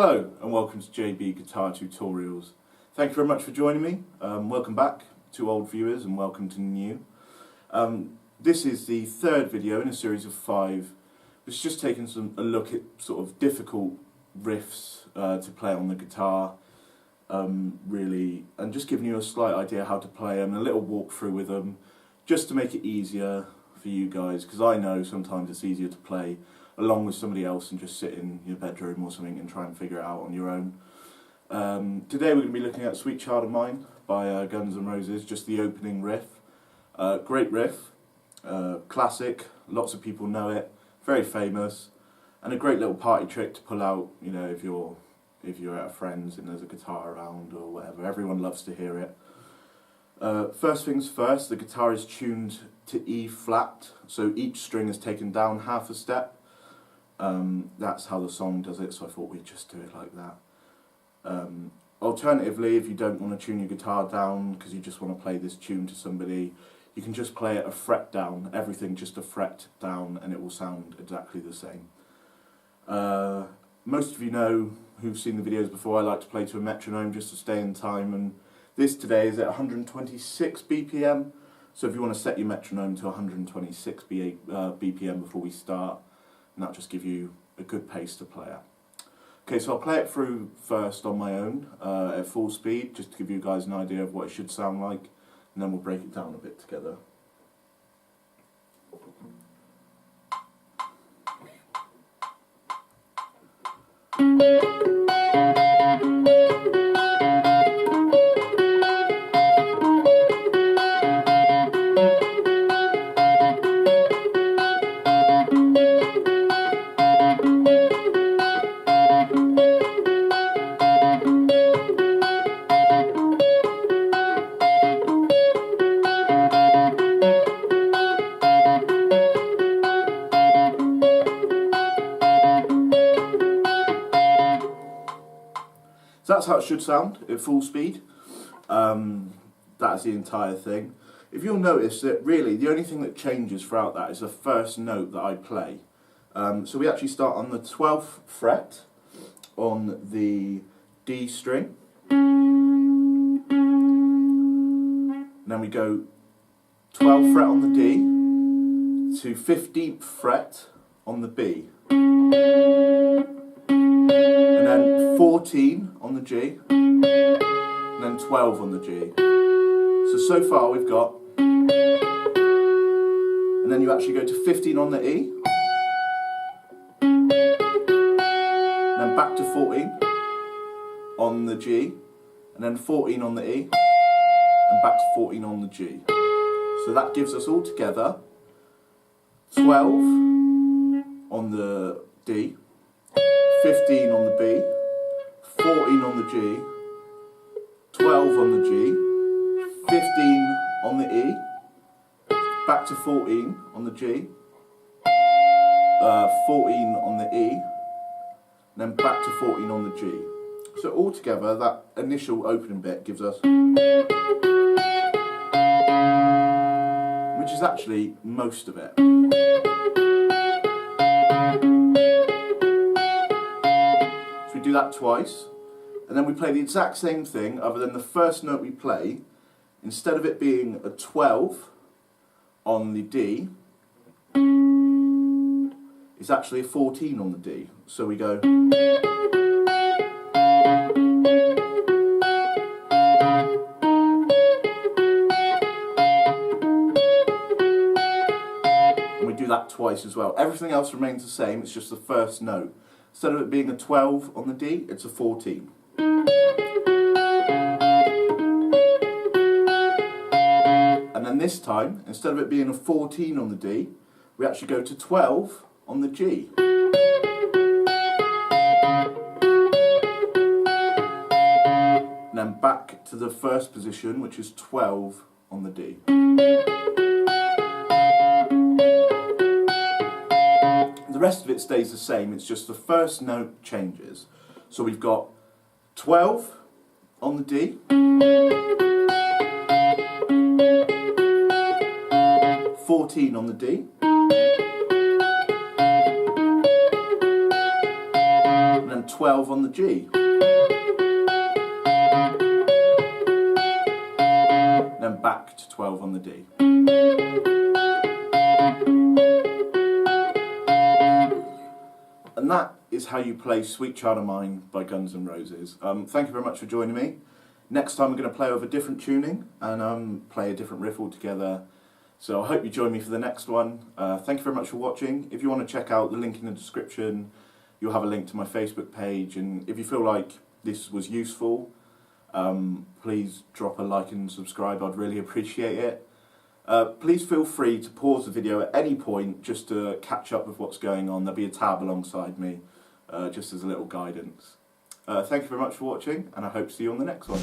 Hello and welcome to JB Guitar Tutorials. Thank you very much for joining me. Welcome back to old viewers and welcome to new. This is the third video in a series of 5. It's just taking a look at sort of difficult riffs to play on the guitar, really, and just giving you a slight idea how to play them, a little walkthrough with them, just to make it easier for you guys, because I know sometimes it's easier to play along with somebody else and just sit in your bedroom or something and try and figure it out on your own. Today we're going to be looking at Sweet Child of Mine by Guns N' Roses, just the opening riff. Great riff, classic, lots of people know it, very famous, and a great little party trick to pull out, you know, if you're at a friend's and there's a guitar around or whatever. Everyone loves to hear it. First things first, the guitar is tuned to E flat, so each string is taken down half a step. That's how the song does it, so I thought we'd just do it like that. Alternatively, if you don't want to tune your guitar down because you just want to play this tune to somebody, you can just play it a fret down, everything just a fret down, and it will sound exactly the same. Most of you know, who've seen the videos before, I like to play to a metronome just to stay in time, and this today is at 126 BPM, so if you want to set your metronome to 126 BPM before we start, and that'll just give you a good pace to play at. Okay, so I'll play it through first on my own at full speed, just to give you guys an idea of what it should sound like, and then we'll break it down a bit together. So that's how it should sound at full speed. That's the entire thing. If you'll notice that really the only thing that changes throughout that is the first note that I play. So we actually start on the 12th fret on the D string. And then we go 12th fret on the D to 15th fret on the B. And then 14 on the G, and then 12 on the G. So far we've got, and then you actually go to 15 on the E, and then back to 14 on the G, and then 14 on the E, and back to 14 on the G. So that gives us all together 12 on the D, 15 on the B, 14 on the G, 12 on the G, 15 on the E, back to 14 on the G, 14 on the E, and then back to 14 on the G. So altogether, that initial opening bit gives us, which is actually most of it. So we do that twice, and then we play the exact same thing, other than the first note we play, instead of it being a 12 on the D, it's actually a 14 on the D. So we go, and we do that twice as well. Everything else remains the same, it's just the first note. Instead of it being a 12 on the D, it's a 14. And then this time, instead of it being a 14 on the D, we actually go to 12 on the G. And then back to the first position, which is 12 on the D. The rest of it stays the same, it's just the first note changes. So we've got 12 on the D, 14 on the D, and then 12 on the G. Then back to 12 on the D. And that is how you play Sweet Child of Mine by Guns N' Roses. Thank you very much for joining me. Next time we're going to play over different tuning and play a different riff altogether. So I hope you join me for the next one. Thank you very much for watching. If you want to check out the link in the description, you'll have a link to my Facebook page. And if you feel like this was useful, please drop a like and subscribe. I'd really appreciate it. Please feel free to pause the video at any point just to catch up with what's going on. There'll be a tab alongside me, just as a little guidance. Thank you very much for watching, and I hope to see you on the next one.